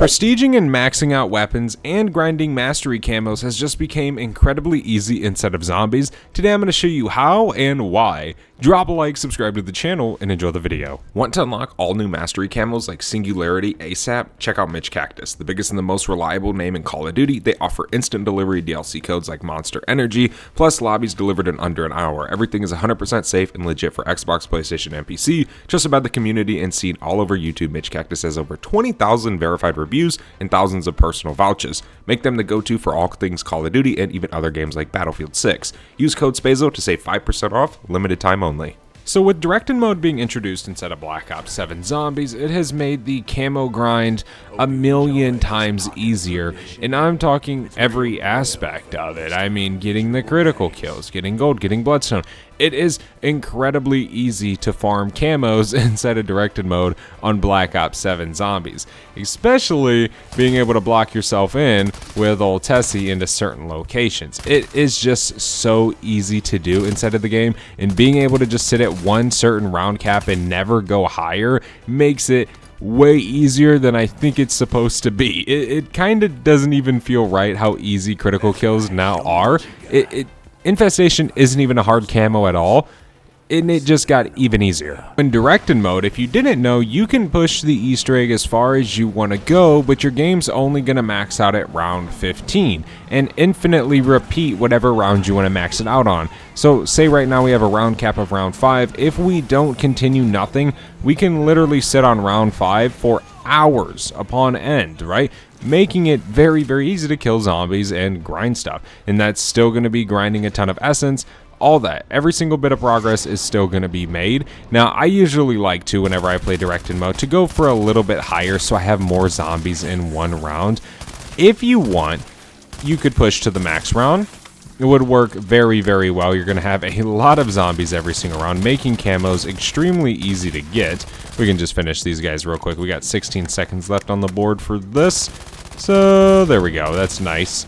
Prestiging and maxing out weapons and grinding mastery camos has just become incredibly easy inside of zombies. Today I'm going to show you how and why. Drop a like, subscribe to the channel, and enjoy the video. Want to unlock all new mastery camos like Singularity ASAP? Check out Mitch Cactus, the biggest and the most reliable name in Call of Duty. They offer instant delivery DLC codes like Monster Energy, plus lobbies delivered in under an hour. Everything is 100% safe and legit for Xbox, PlayStation, and PC. Just about the community and seen all over YouTube, Mitch Cactus has over 20,000 verified reviews and thousands of personal vouchers. Make them the go-to for all things Call of Duty and even other games like Battlefield 6. Use code SPAZO to save 5% off, limited time only. So with Directed Mode being introduced instead of Black Ops 7 Zombies, it has made the camo grind a million times easier, and I'm talking every aspect of it. I mean, getting the critical kills, getting gold, getting bloodstone. It is incredibly easy to farm camos inside of Directed Mode on Black Ops 7 Zombies, especially being able to block yourself in with old Tessie into certain locations. It is just so easy to do inside of the game, and being able to just sit at one certain round cap and never go higher makes it way easier than I think it's supposed to be. It kind of doesn't even feel right how easy critical kills now are. Infestation isn't even a hard camo at all, and it just got even easier. In Directed Mode, if you didn't know, you can push the Easter egg as far as you want to go, but your game's only going to max out at round 15, and infinitely repeat whatever round you want to max it out on. So say right now we have a round cap of round 5, if we don't continue nothing, we can literally sit on round 5 for hours upon end, right? Making it very, very easy to kill zombies and grind stuff. And that's still going to be grinding a ton of essence, all that. Every single bit of progress is still going to be made. Now, I usually like to, whenever I play Directed Mode, to go for a little bit higher so I have more zombies in one round. If you want, you could push to the max round. It would work very, very well. You're going to have a lot of zombies every single round, making camos extremely easy to get. We can just finish these guys real quick. We got 16 seconds left on the board for this. So there we go. That's nice.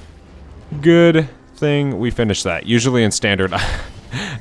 Good thing we finished that. Usually in standard,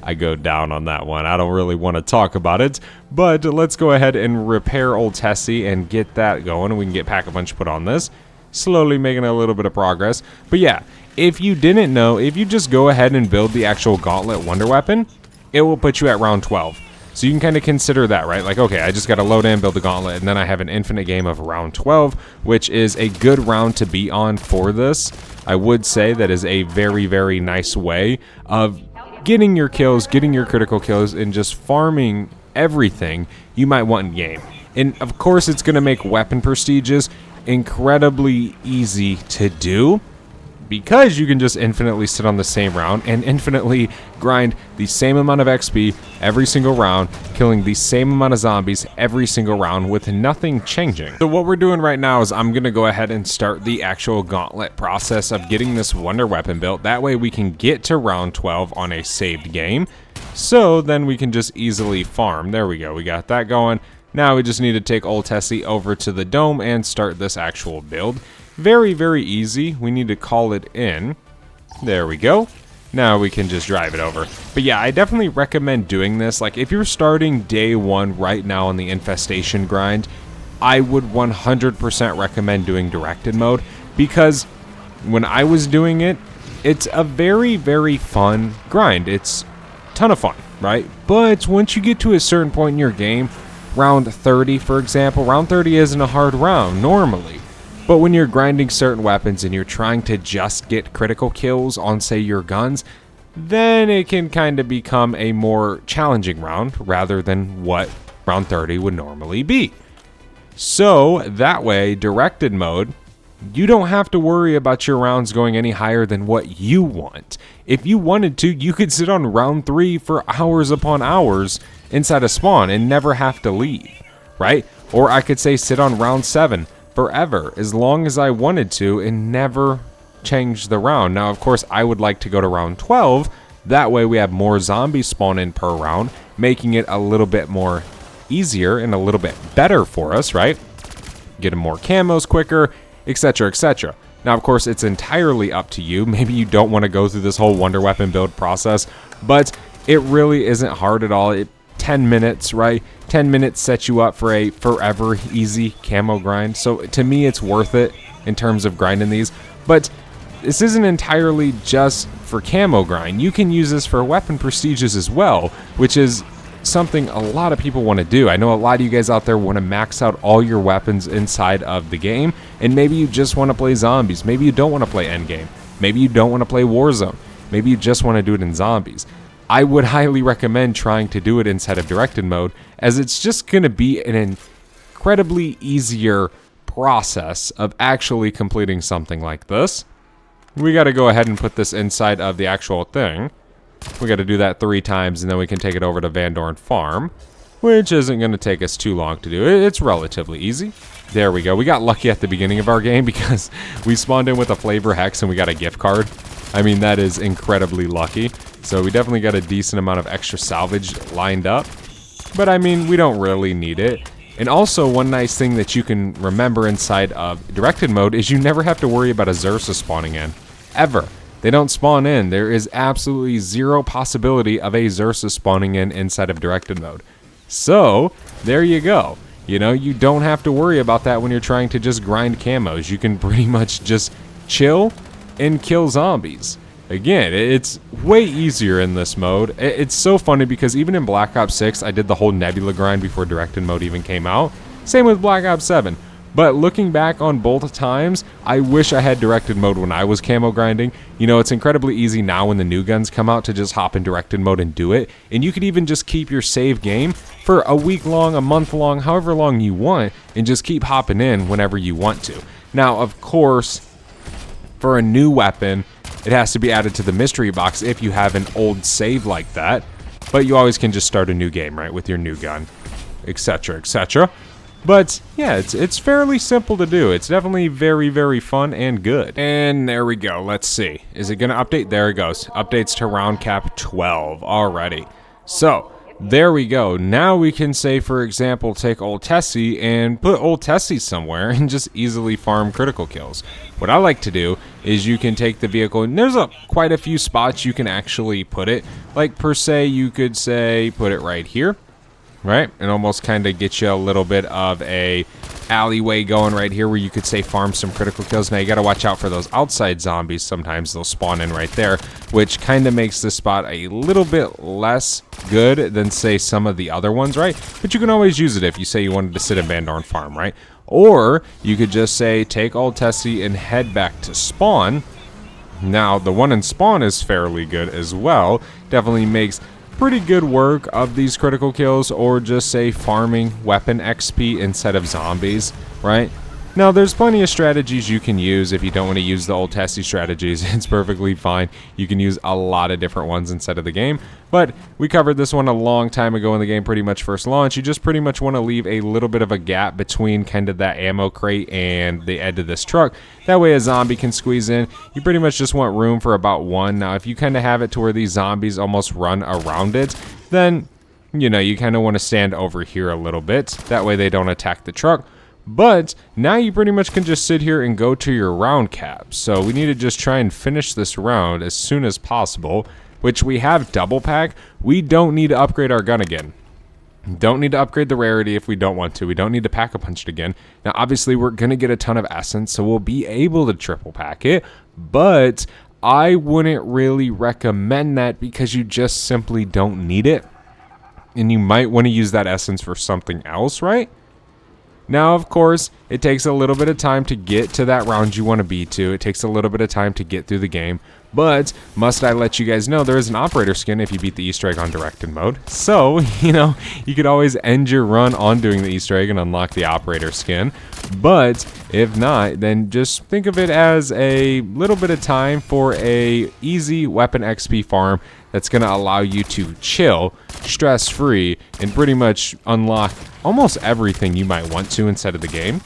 I go down on that one. I don't really want to talk about it, but let's go ahead and repair old Tessie and get that going. We can get Pack-a-Punch put on this. Slowly making a little bit of progress. But yeah, if you didn't know, if you just go ahead and build the actual Gauntlet Wonder Weapon, it will put you at round 12. So you can kind of consider that, right? Like, okay, I just got to load in, build the Gauntlet, and then I have an infinite game of round 12, which is a good round to be on for this. I would say that is a very, very nice way of getting your kills, getting your critical kills, and just farming everything you might want in game. And of course, it's going to make weapon prestiges incredibly easy to do, because you can just infinitely sit on the same round and infinitely grind the same amount of XP every single round, killing the same amount of zombies every single round with nothing changing. So what we're doing right now is I'm going to go ahead and start the actual gauntlet process of getting this wonder weapon built. That way we can get to round 12 on a saved game. So then we can just easily farm. There we go. We got that going. Now we just need to take old Tessie over to the dome and start this actual build. Very, very easy. We need to call it in. There we go. Now we can just drive it over. But yeah, I definitely recommend doing this. Like, if you're starting day one right now on the infestation grind, I would 100% recommend doing Directed Mode, because when I was doing it, it's a very, very fun grind. It's a ton of fun, right? But once you get to a certain point in your game, round 30, for example, round 30 isn't a hard round normally. But when you're grinding certain weapons and you're trying to just get critical kills on, say, your guns, then it can kind of become a more challenging round rather than what round 30 would normally be. So that way, Directed Mode, you don't have to worry about your rounds going any higher than what you want. If you wanted to, you could sit on round 3 for hours upon hours inside a spawn and never have to leave, right? Or I could say sit on round 7 forever, as long as I wanted to, and never change the round. Now, of course, I would like to go to round 12. That way we have more zombies spawn in per round, making it a little bit more easier and a little bit better for us, right? Getting more camos quicker, etc., etc. Now, of course, it's entirely up to you. Maybe you don't want to go through this whole wonder weapon build process, but it really isn't hard at all. It 10 minutes, right? 10 minutes sets you up for a forever easy camo grind. So to me, it's worth it in terms of grinding these. But this isn't entirely just for camo grind. You can use this for weapon prestiges as well, which is something a lot of people want to do. I know a lot of you guys out there want to max out all your weapons inside of the game, and maybe you just want to play zombies. Maybe you don't want to play endgame. Maybe you don't want to play Warzone. Maybe you just want to do it in zombies. I would highly recommend trying to do it inside of directed mode, as it's just going to be an incredibly easier process of actually completing something like this. We got to go ahead and put this inside of the actual thing. We got to do that 3 times, and then we can take it over to Van Dorn Farm, which isn't going to take us too long to do. It's relatively easy. There we go. We got lucky at the beginning of our game because we spawned in with a flavor hex and we got a gift card. I mean, that is incredibly lucky. So we definitely got a decent amount of extra salvage lined up. But I mean, we don't really need it. And also, one nice thing that you can remember inside of directed mode is you never have to worry about a Xerxes spawning in. Ever. They don't spawn in. There is absolutely zero possibility of a Xerxes spawning in inside of directed mode. So, there you go. You know, you don't have to worry about that when you're trying to just grind camos. You can pretty much just chill and kill zombies. Again, it's way easier in this mode. It's so funny because even in Black Ops 6, I did the whole Nebula grind before directed mode even came out. Same with Black Ops 7. But looking back on both times, I wish I had directed mode when I was camo grinding. You know, it's incredibly easy now when the new guns come out to just hop in directed mode and do it. And you could even just keep your save game for a week long, a month long, however long you want, and just keep hopping in whenever you want to. Now, of course, for a new weapon, it has to be added to the mystery box if you have an old save like that. But you always can just start a new game, right, with your new gun, etc., etc. But yeah, it's fairly simple to do. It's definitely very, very fun and good. And there we go. Let's see. Is it going to update? There it goes. Updates to round cap 12 already. So there we go. Now we can say, for example, take Old Tessie and put Old Tessie somewhere and just easily farm critical kills. What I like to do is you can take the vehicle, and there's quite a few spots you can actually put it. Like per se, you could say put it right here. Right, and almost kind of get you a little bit of a alleyway going right here where you could say farm some critical kills. Now you got to watch out for those outside zombies. Sometimes they'll spawn in right there, which kind of makes this spot a little bit less good than say some of the other ones, right? But you can always use it if you say you wanted to sit in Van Dorn Farm, right? Or you could just say take Old Tessie and head back to spawn. Now the one in spawn is fairly good as well. Definitely makes pretty good work of these critical kills, or just say farming weapon XP instead of zombies, right? Now there's plenty of strategies you can use if you don't want to use the old Tessie strategies. It's perfectly fine. You can use a lot of different ones inside of the game, but we covered this one a long time ago in the game, pretty much first launch. You just pretty much want to leave a little bit of a gap between kind of that ammo crate and the edge of this truck. That way a zombie can squeeze in. You pretty much just want room for about one. Now if you kind of have it to where these zombies almost run around it, then you know you kind of want to stand over here a little bit. That way they don't attack the truck. But now you pretty much can just sit here and go to your round cap. So we need to just try and finish this round as soon as possible, which we have double pack. We don't need to upgrade our gun again. Don't need to upgrade the rarity if we don't want to. We don't need to pack a punch it again. Now obviously we're going to get a ton of essence, so we'll be able to triple pack it, but I wouldn't really recommend that because you just simply don't need it. And you might want to use that essence for something else, right? Now, of course, it takes a little bit of time to get to that round you want to be to. It takes a little bit of time to get through the game. But must I let you guys know there is an operator skin if you beat the Easter egg on directed mode. So, you know, you could always end your run on doing the Easter egg and unlock the operator skin. But if not, then just think of it as a little bit of time for a easy weapon XP farm that's going to allow you to chill, stress-free, and pretty much unlock almost everything you might want to inside of the game.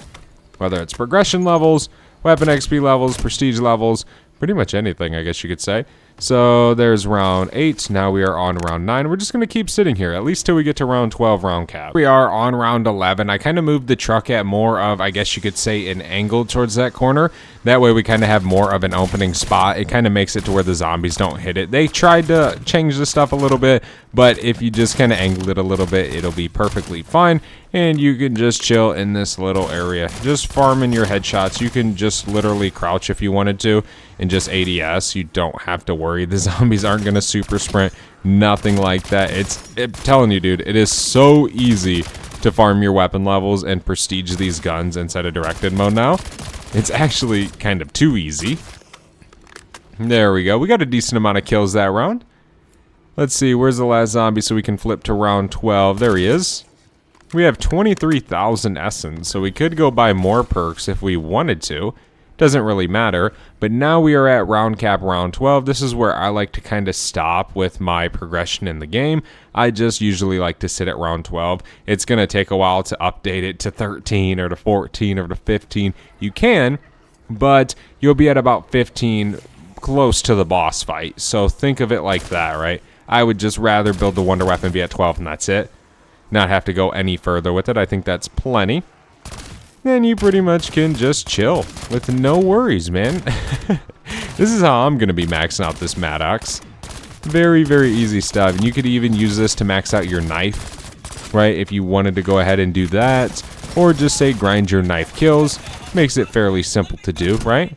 Whether it's progression levels, weapon XP levels, prestige levels, pretty much anything, I guess you could say. So there's round 8. Now we are on round 9. We're just going to keep sitting here, at least till we get to round 12 round cap. We are on round 11. I kind of moved the truck at more of, I guess you could say, an angle towards that corner. That way we kind of have more of an opening spot. It kind of makes it to where the zombies don't hit it. They tried to change the stuff a little bit, but if you just kind of angle it a little bit, it'll be perfectly fine. And you can just chill in this little area, just farming your headshots. You can just literally crouch if you wanted to and just ADS. You don't have to worry. The zombies aren't going to super sprint, nothing like that. I'm telling you, dude, it is so easy to farm your weapon levels and prestige these guns inside of directed mode now. It's actually kind of too easy. There we go. We got a decent amount of kills that round. Let's see, where's the last zombie so we can flip to round 12. There he is. We have 23,000 essence, so we could go buy more perks if we wanted to. Doesn't really matter, but now we are at round cap round 12. This is where I like to kind of stop with my progression in the game. I just usually like to sit at round 12. It's going to take a while to update it to 13 or to 14 or to 15. You can, but you'll be at about 15 close to the boss fight. So think of it like that, right? I would just rather build the wonder weapon, be at 12, and that's it. Not have to go any further with it. I think that's plenty. Then you pretty much can just chill with no worries, man. This is how I'm going to be maxing out this Maddox. Very, very easy stuff. And you could even use this to max out your knife, right? If you wanted to go ahead and do that. Or just say grind your knife kills. Makes it fairly simple to do, right?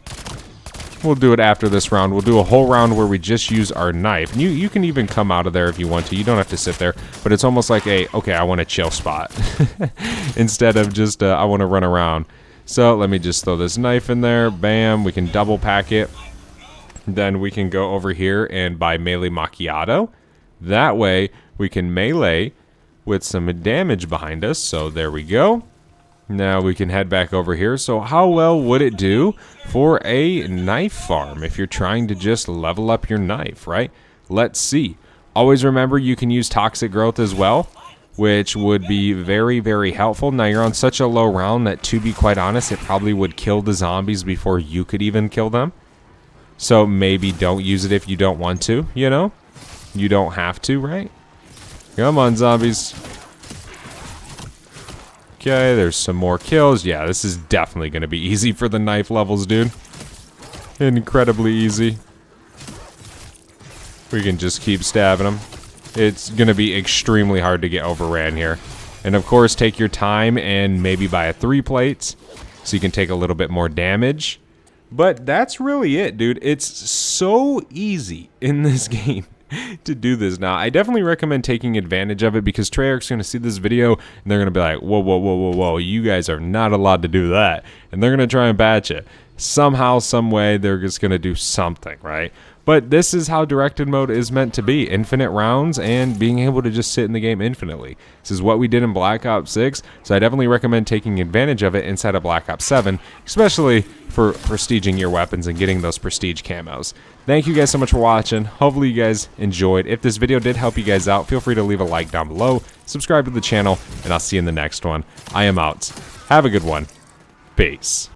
We'll do it after this round. We'll do a whole round where we just use our knife. And you can even come out of there if you want to. You don't have to sit there. But it's almost like okay, I want a chill spot. Instead of just, I want to run around. So let me just throw this knife in there. Bam. We can double pack it. Then we can go over here and buy melee macchiato. That way we can melee with some damage behind us. So there we go. Now we can head back over here. So how well would it do for a knife farm if you're trying to just level up your knife, right? Let's see. Always remember you can use toxic growth as well, which would be very, very helpful. Now you're on such a low round that, to be quite honest, it probably would kill the zombies before you could even kill them. So maybe don't use it if you don't want to, you know? You don't have to, right? Come on, zombies. Okay, there's some more kills. Yeah, this is definitely going to be easy for the knife levels, dude. Incredibly easy. We can just keep stabbing them. It's going to be extremely hard to get overran here. And of course, take your time and maybe buy a 3 plates so you can take a little bit more damage. But that's really it, dude. It's so easy in this game to do this. Now, I definitely recommend taking advantage of it because Treyarch's going to see this video and they're going to be like, whoa, whoa, whoa, whoa, whoa, you guys are not allowed to do that. And they're going to try and patch it. Somehow, some way, they're just going to do something, right? But this is how directed mode is meant to be. Infinite rounds and being able to just sit in the game infinitely. This is what we did in Black Ops 6, so I definitely recommend taking advantage of it inside of Black Ops 7, especially for prestiging your weapons and getting those prestige camos. Thank you guys so much for watching. Hopefully you guys enjoyed. If this video did help you guys out, feel free to leave a like down below, subscribe to the channel, and I'll see you in the next one. I am out. Have a good one. Peace.